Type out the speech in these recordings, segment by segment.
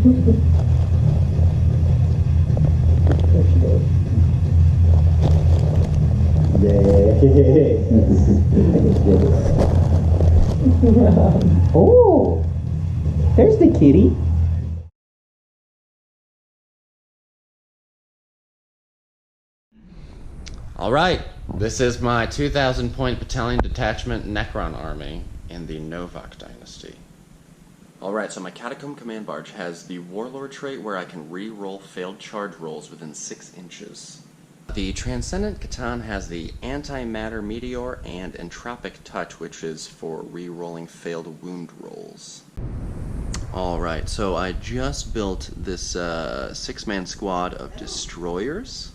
she goes. Yay. I can see it. Oh, there's the kitty. Alright, this is my 2,000 point battalion detachment Necron army in the Novak dynasty. Alright, so my Catacomb Command Barge has the Warlord trait where I can re-roll failed charge rolls within 6 inches. The Transcendent Catan has the Antimatter Meteor and Entropic Touch, which is for re-rolling failed wound rolls. Alright, so I just built this 6-man squad of destroyers.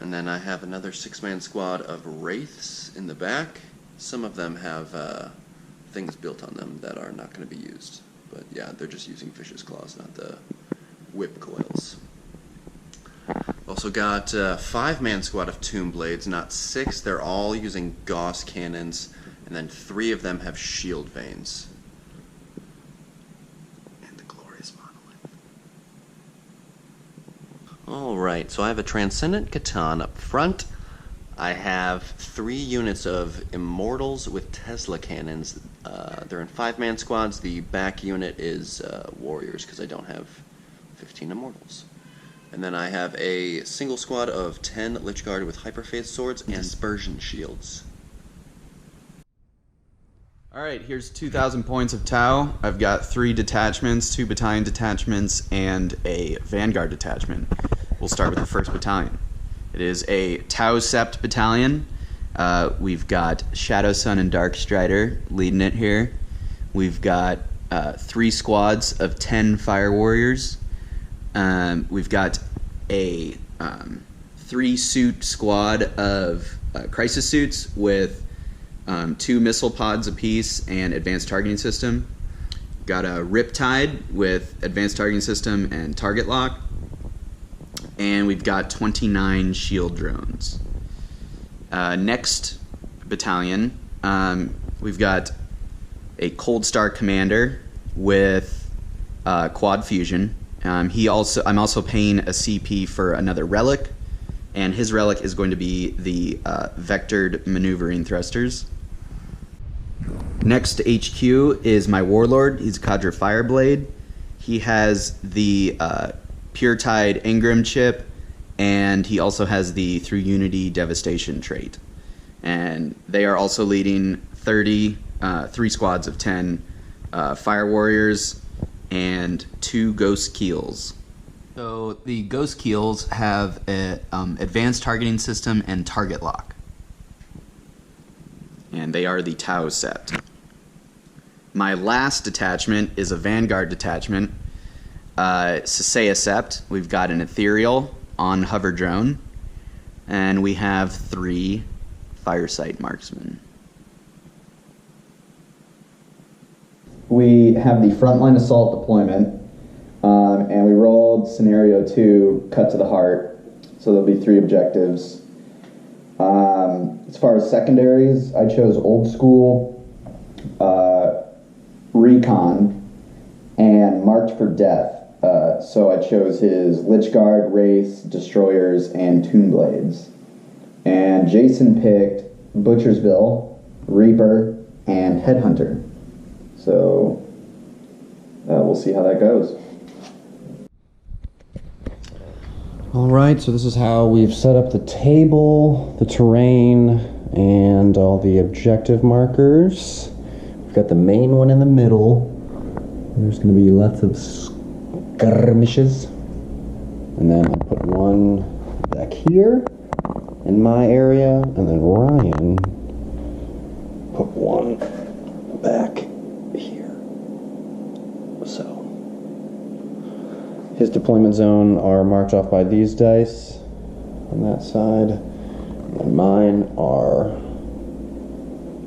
And then I have another 6-man squad of wraiths in the back. Some of them have things built on them that are not going to be used. But yeah, they're just using Fish's Claws, not the whip coils. Also got a 5-man squad of Tomb Blades, not 6. They're all using Gauss cannons, and then 3 of them have shield vanes. And the glorious monolith. Alright, so I have a Transcendent Catan up front. I have 3 units of Immortals with Tesla cannons. They're in 5-man squads. The back unit is Warriors, because I don't have 15 Immortals. And then I have a single squad of 10 Lich Guard with Hyperfaith swords and Aspersion shields. Alright, here's 2,000 points of Tau. I've got 3 detachments, 2 battalion detachments, and a Vanguard detachment. We'll start with the first battalion. It is a Tau Sept battalion. We've got Shadow Sun and Dark Strider leading it here. We've got 3 squads of 10 Fire Warriors. We've got a 3-suit squad of crisis suits with 2 missile pods apiece and advanced targeting system. Got a Riptide with advanced targeting system and target lock. And we've got 29 shield drones. Next battalion, we've got a Cold Star commander with quad fusion. I'm also paying a CP for another relic, and his relic is going to be the vectored maneuvering thrusters. Next to HQ is my Warlord. He's a Cadre Fireblade. He has the Pure Tide Engram chip, and he also has the Through Unity Devastation trait. And they are also leading 3 squads of 10 Fire Warriors and 2 Ghost Keels. So the Ghost Keels have an advanced targeting system and target lock. And they are the Tau Sept. My last detachment is a Vanguard detachment. Sasea Sept. We've got an Ethereal on hover drone. And we have 3 Firesight Marksmen. We have the frontline assault deployment, and we rolled scenario 2, cut to the heart, so there'll be 3 objectives. As far as secondaries, I chose old school, recon, and marked for death. So I chose his Lich Guard, Wraiths, Destroyers, and Tomb Blades. And Jason picked Butcher's Bill, Reaper, and Headhunter. So we'll see how that goes. Alright, so this is how we've set up the table, the terrain, and all the objective markers. We've got the main one in the middle. There's going to be lots of skirmishes. And then I'll put one back here in my area, and then Ryan put one back here. So his deployment zone are marked off by these dice on that side, and mine are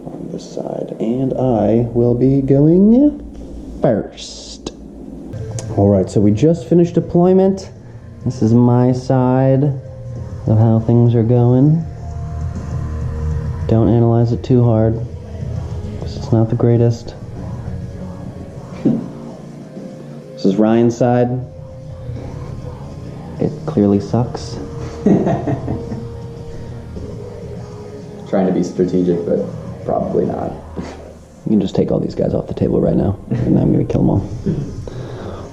on this side, and I will be going first. Alright, so we just finished deployment. This is my side of how things are going. Don't analyze it too hard, because it's not the greatest. This is Ryan's side. It clearly sucks. Trying to be strategic, but probably not. You can just take all these guys off the table right now, and I'm going to kill them all.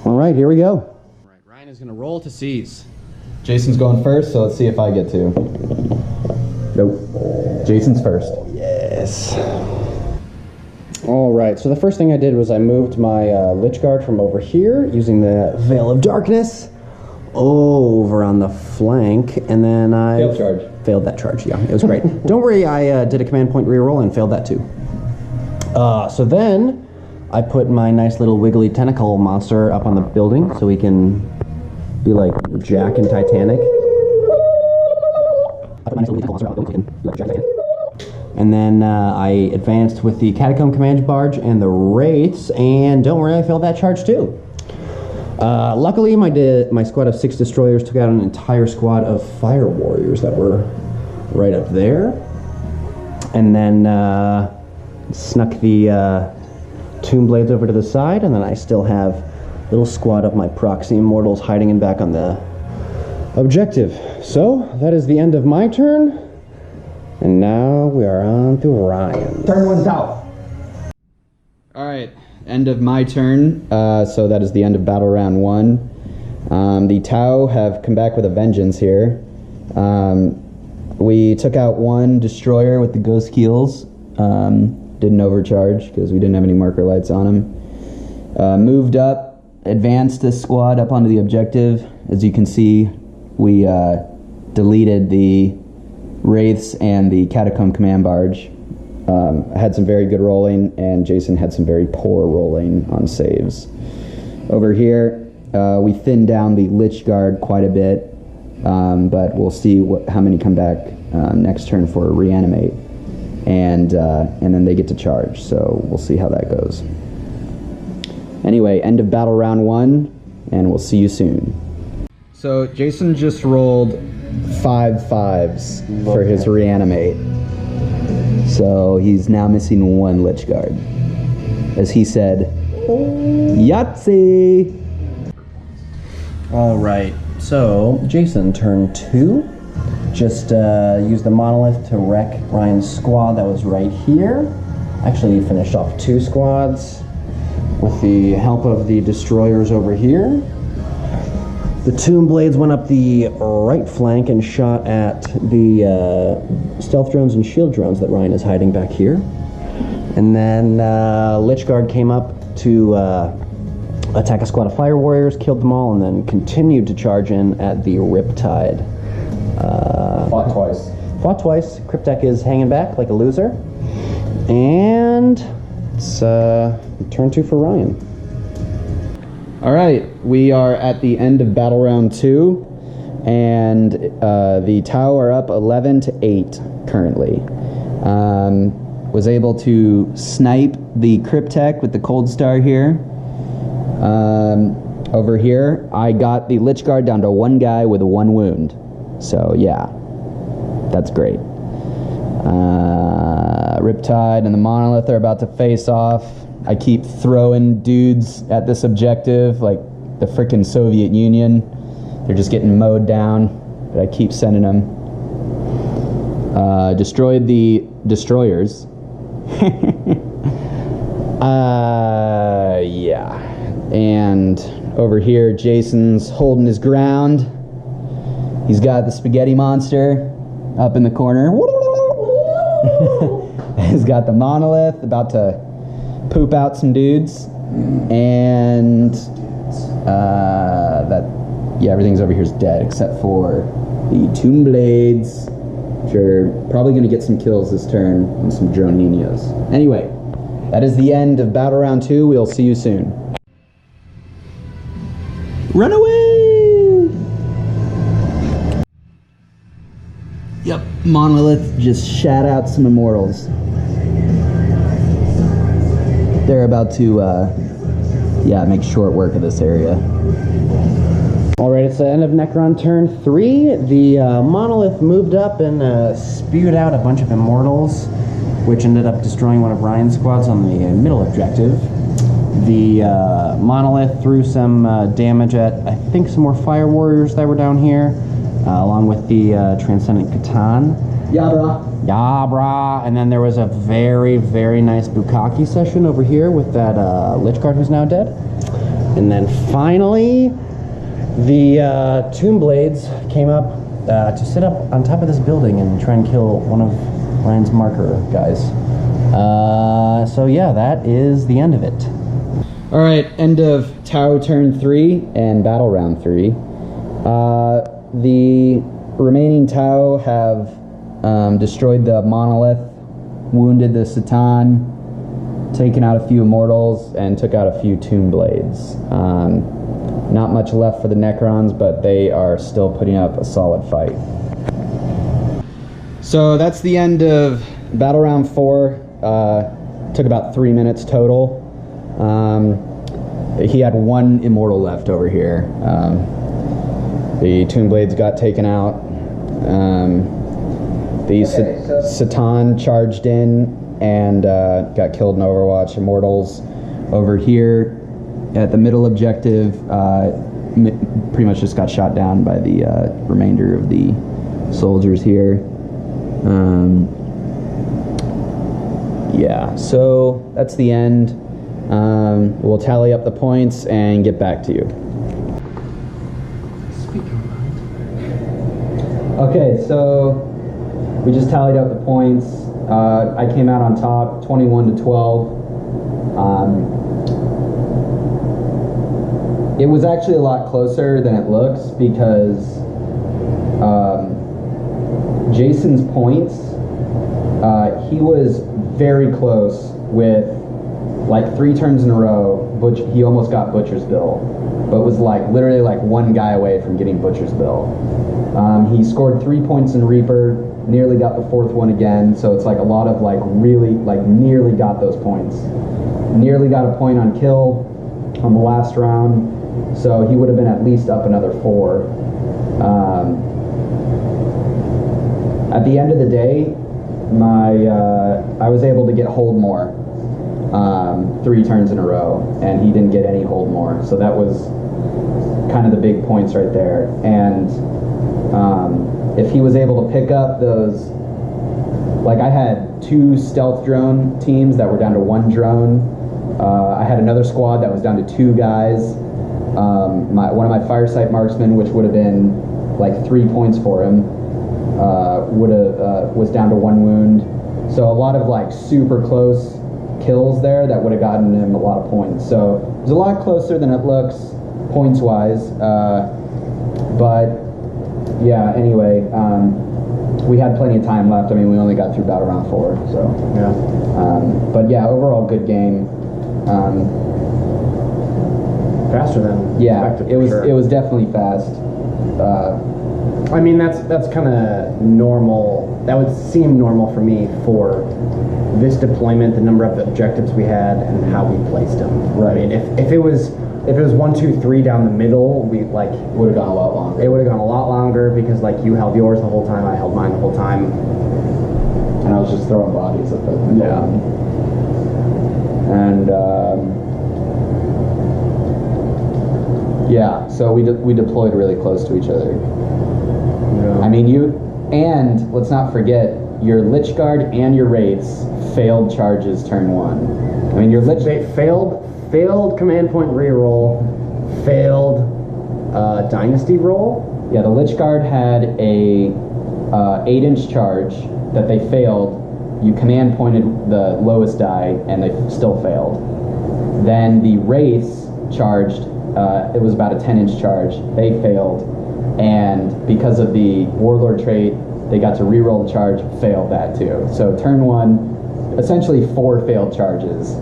All right, here we go. All right, Ryan is going to roll to seize. Jason's going first, so let's see if I get to. Nope. Jason's first. Yes. All right, so the first thing I did was I moved my Lich Guard from over here using the Veil of Darkness over on the flank, and then I Failed charge. Failed that charge, yeah, it was great. Don't worry, I did a command point reroll and failed that too. So then I put my nice little wiggly tentacle monster up on the building so he can be like Jack in Titanic. I put my nice little tentacle monster up on the building so he can be like Jack in Titanic. And then I advanced with the Catacomb Command Barge and the Wraiths, and don't worry, I failed that charge too. Luckily, my squad of 6 destroyers took out an entire squad of fire warriors that were right up there. And then snuck the Tomb Blades over to the side, and then I still have a little squad of my proxy immortals hiding in back on the objective. So, that is the end of my turn. And now we are on to Ryan. Turn one south. Alright, end of my turn. So that is the end of battle round 1. The Tau have come back with a vengeance here. We took out one destroyer with the ghost keels. Didn't overcharge because we didn't have any marker lights on him. Moved up, advanced this squad up onto the objective. As you can see, we deleted the Wraiths and the Catacomb Command Barge. Had some very good rolling, and Jason had some very poor rolling on saves. Over here, we thinned down the Lich Guard quite a bit, but we'll see how many come back next turn for reanimate, and then they get to charge. So we'll see how that goes. Anyway, end of battle round 1, and we'll see you soon. So Jason just rolled 5 5s for his reanimate. So he's now missing 1 Lich Guard. As he said, Yahtzee! All right, so Jason, turn 2. Just use the monolith to wreck Ryan's squad that was right here. Actually, finished off 2 squads with the help of the destroyers over here. The Tomb Blades went up the right flank and shot at the stealth drones and shield drones that Ryan is hiding back here. And then Lich Guard came up to attack a squad of fire warriors, killed them all, and then continued to charge in at the Riptide. Fought twice. Fought twice. Cryptek is hanging back like a loser. And it's turn 2 for Ryan. Alright, we are at the end of battle round 2, and the Tau are up 11 to 8 currently. Was able to snipe the Cryptek with the Cold Star here. Over here, I got the Lich Guard down to 1 guy with 1 wound. So yeah, that's great. Riptide and the Monolith are about to face off. I keep throwing dudes at this objective like the frickin' Soviet Union. They're just getting mowed down, but I keep sending them. Destroyed the destroyers. Yeah. And over here, Jason's holding his ground. He's got the spaghetti monster up in the corner. He's got the Monolith about to poop out some dudes, and everything's over here is dead except for the Tomb Blades, which are probably going to get some kills this turn and some Droninos. Anyway, that is the end of battle round 2. We'll see you soon. Run away! Yep, Monolith just shat out some immortals. They're about to, make short work of this area. Alright, it's the end of Necron turn 3. The Monolith moved up and spewed out a bunch of immortals, which ended up destroying one of Ryan's squads on the middle objective. The monolith threw some damage at, I think, some more fire warriors that were down here, along with the transcendent Catan. Yabra. Yabra. And then there was a very, very nice Bukkake session over here with that Lich Guard who's now dead. And then finally, the Tomb Blades came up to sit up on top of this building and try and kill one of Ryan's marker guys. So yeah, that is the end of it. All right, end of Tau turn 3 and battle round 3. The remaining Tau have destroyed the monolith, wounded the Satan, taken out a few immortals, and took out a few Tomb Blades. Not much left for the Necrons, but they are still putting up a solid fight. So that's the end of battle round 4. Took about 3 minutes total. He had 1 immortal left over here. The Tomb Blades got taken out. Satan charged in and got killed in Overwatch. Immortals over here at the middle objective pretty much just got shot down by the remainder of the soldiers here. Yeah, so that's the end. We'll tally up the points and get back to you. Okay, so we just tallied up the points. I came out on top, 21-12. It was actually a lot closer than it looks because Jason's points, he was very close with like 3 turns in a row. He almost got Butcher's Bill, but was like literally like 1 guy away from getting Butcher's Bill. He scored 3 points in Reaper, nearly got the 4th one again, so it's like a lot of like really like nearly got those points. Nearly got a point on kill on the last round, so he would have been at least up another 4. At the end of the day, I was able to get hold more 3 turns in a row, and he didn't get any hold more, so that was kind of the big points right there. And if he was able to pick up those, like I had 2 stealth drone teams that were down to 1 drone. I had another squad that was down to 2 guys. One of my firesight marksmen, which would have been like 3 points for him, was down to 1 wound. So a lot of like super close kills there that would have gotten him a lot of points. So it was a lot closer than it looks points wise. But yeah, anyway, we had plenty of time left. I mean, we only got through battle round 4, so yeah. But yeah, overall good game. Faster than expected, it was sure. It was definitely fast. I mean, that's kind of normal. That would seem normal for me for this deployment, the number of objectives we had, and how we placed them. Right. I mean, if it was 1, 2, 3 down the middle, we like Would have gone a lot longer. it would have gone a lot longer because like you held yours the whole time, I held mine the whole time, And I was just throwing bodies at them. Yeah. And yeah, so we deployed really close to each other. Yeah. I mean, and let's not forget, your Lich Guard and your Wraiths failed charges turn 1. I mean, your Lich... They failed command point reroll, failed dynasty roll. Yeah, the Lich Guard had a 8-inch charge that they failed. You command pointed the lowest die, and they still failed. Then the Wraiths charged, it was about a 10-inch charge. They failed, and because of the Warlord trait, they got to reroll the charge, failed that too. So turn 1, essentially 4 failed charges.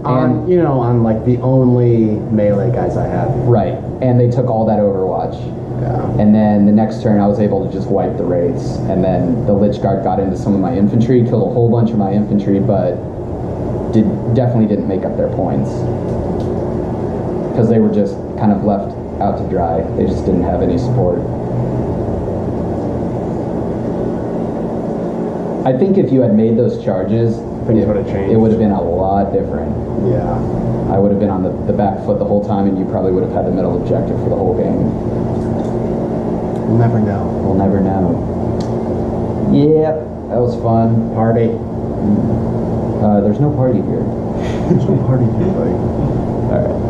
On like the only melee guys I had. Right, and they took all that Overwatch. Yeah. And then the next turn I was able to just wipe the Wraiths, and then the Lich Guard got into some of my infantry, killed a whole bunch of my infantry, but definitely didn't make up their points. Because they were just kind of left out to dry. They just didn't have any support. I think if you had made those charges, things would have changed. It would have been a lot different. Yeah. I would have been on the back foot the whole time, and you probably would have had the middle objective for the whole game. We'll never know. We'll never know. Yep, that was fun. Party. There's no party here. There's no party here, buddy. Alright.